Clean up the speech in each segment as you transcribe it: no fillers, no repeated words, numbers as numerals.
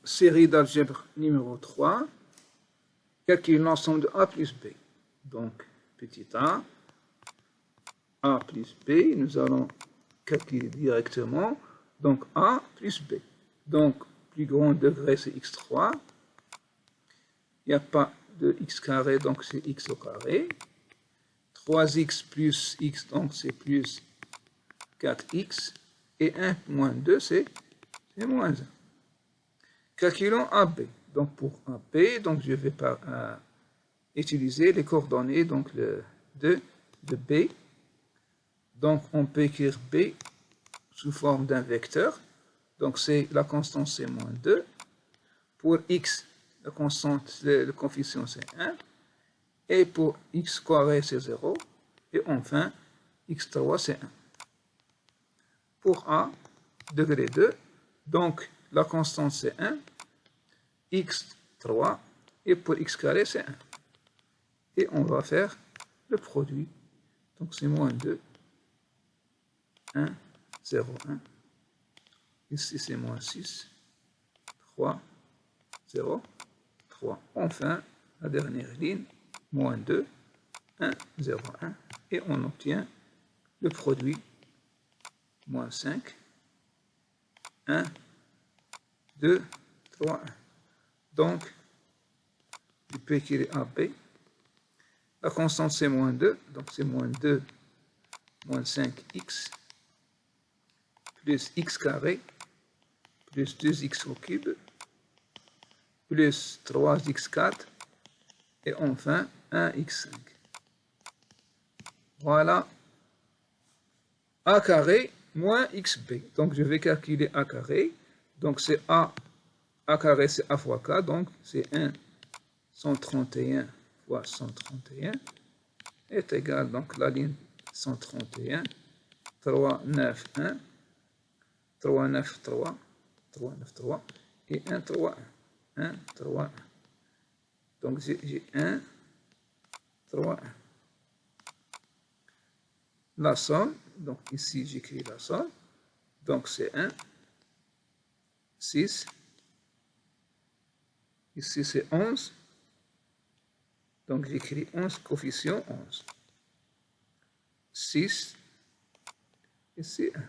série d'algèbre numéro 3, calcule l'ensemble de A plus B. Donc, petit a plus B, nous allons calculer directement. Donc, A plus B. Donc, plus grand degré, c'est x3. Il n'y a pas de x carré, donc c'est x au carré. 3x plus x, donc c'est plus 4x. Et 1 moins 2, c'est moins 1. Calculons AB. Donc, pour AB, donc je vais utiliser les coordonnées donc de B. Donc, on peut écrire B sous forme d'un vecteur. Donc, c'est la constante, c'est moins 2. Pour x, la constante, le coefficient, c'est 1. Et pour x carré, c'est 0. Et enfin, x3, c'est 1. Pour A, degré 2, donc la constante, c'est 1. x3, et pour x carré, c'est 1. Et on va faire le produit. Donc, c'est moins 2. 1, 0, 1. Ici, c'est moins 6. 3, 0, 3. Enfin, la dernière ligne, moins 2, 1, 0, 1. Et on obtient le produit, moins 5, 1, 2, 3, 1. Donc, je peux écrire AB. La constante, c'est moins 2. Donc, c'est moins 2, moins 5x, plus x carré, plus 2x au cube, plus 3x4, et enfin 1x5. Voilà. A carré moins xb. Donc, je vais calculer A carré. Donc, c'est A carré, c'est A fois K. Donc, c'est 1, 131 fois 131 est égal, donc la ligne 131, 3, 9, 1, 3, 9, 3, 3, 9, 3, et 1, 3, 1, 1, 3, 1. Donc, j'ai 1, 3, 1. La somme, donc ici j'écris la somme, donc c'est 1, 6, ici c'est 11, donc j'écris 11, coefficient 11, 6, ici 1.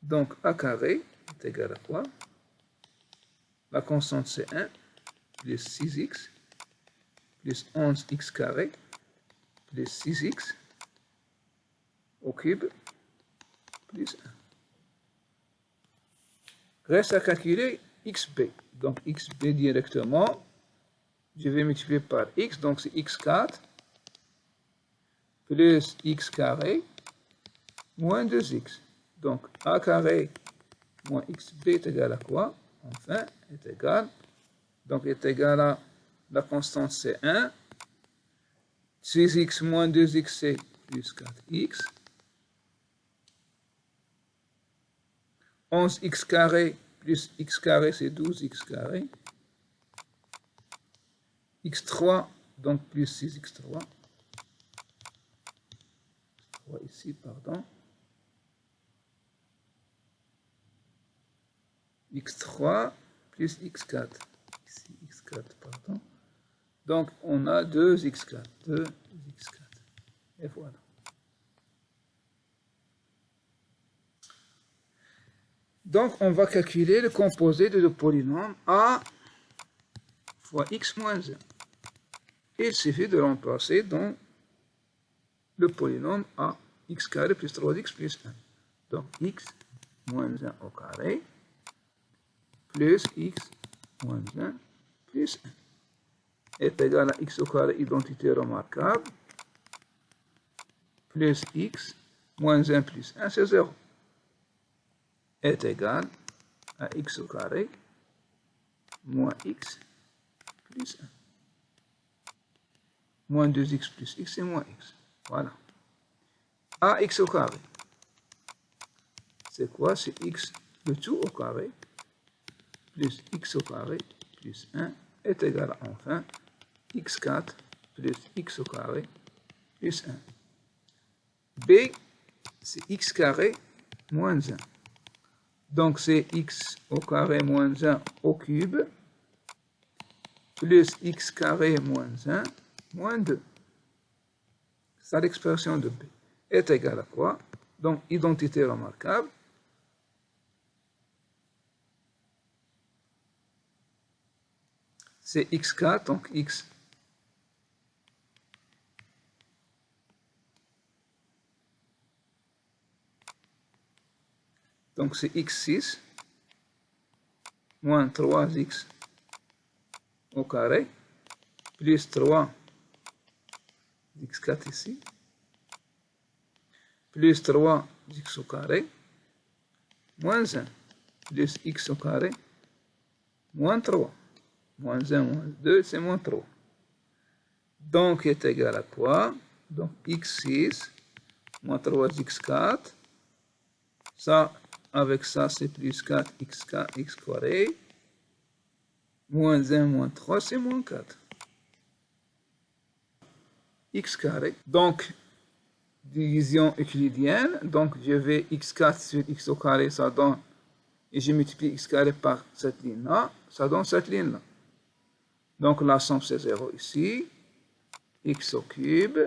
Donc A carré est égal à quoi? La constante c'est 1, plus 6x, plus 11x carré, plus 6x, au cube, plus 1. Reste à calculer xb. Donc xb directement, je vais multiplier par x, donc c'est x4, plus x carré, moins 2x. Donc a carré moins xb est égal à quoi? Enfin, est égal. Donc est égal à la constante c'est 1. 6x moins 2x c'est plus 4x. 11x carré plus x carré, c'est 12x carré. x3, donc plus 6x3. 3 ici, pardon. x3 plus x4. Ici, x4, pardon. Donc, on a 2x4. 2x4. Et voilà. Donc, on va calculer le composé de le polynôme a fois x moins 1. Et il suffit de remplacer dans le polynôme a x carré plus 3x plus 1. Donc, x moins 1 au carré plus x moins 1 plus 1 est égal à x au carré, identité remarquable, plus x moins 1 plus 1, c'est 0. Est égal à x au carré moins x plus 1. Moins 2x plus x, c'est moins x. Voilà. Ax au carré. C'est quoi? C'est x le tout au carré plus x au carré plus 1 est égal à enfin x4 plus x au carré plus 1. B, c'est x carré moins 1. Donc c'est x au carré moins 1 au cube plus x carré moins 1 moins 2. Ça, l'expression de B est égale à quoi? Donc, identité remarquable. C'est x4, donc x. Donc, c'est x6 moins 3x au carré plus 3 x4 ici plus 3 x au carré moins 1 plus x au carré moins 3. Moins 1 moins 2, c'est moins 3. Donc, est égal à quoi? Donc, x6 moins 3x4. Ça, avec ça, c'est plus 4x4, x carré. Moins 1 moins 3, c'est moins 4. X carré. Donc, division euclidienne. Donc, je vais x4 sur x au carré, ça donne, et je multiplie x carré par cette ligne-là, ça donne cette ligne-là. Donc, la somme, c'est 0 ici. X au cube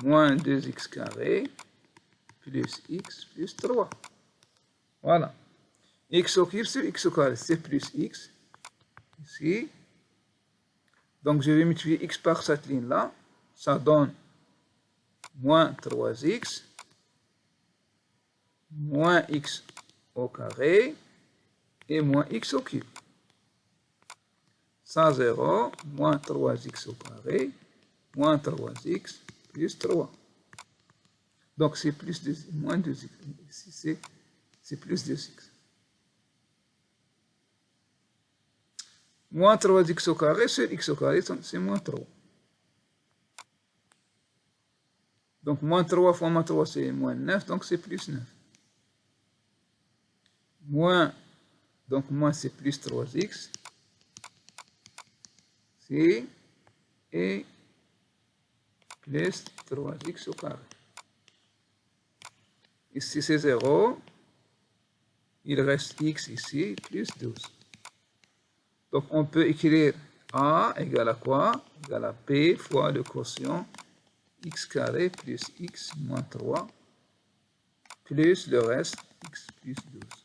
moins 2x carré plus x plus 3. Voilà. X au cube sur x au carré, c'est plus x ici. Donc, je vais multiplier x par cette ligne-là. Ça donne moins 3x moins x au carré et moins x au cube. Ça, 0, moins 3x au carré, moins 3x plus 3. Donc, c'est plus de moins 2x. Ici, c'est plus 2x. Moins 3x au carré sur x au carré, c'est moins 3. Donc, moins 3 fois moins 3, c'est moins 9, donc c'est plus 9. Moins, donc moins c'est plus 3x. Et plus 3x au carré. Ici c'est 0. Il reste x ici, plus 12. Donc on peut écrire A égale à quoi? Égale à P fois le quotient x carré plus x moins 3 plus le reste x plus 12.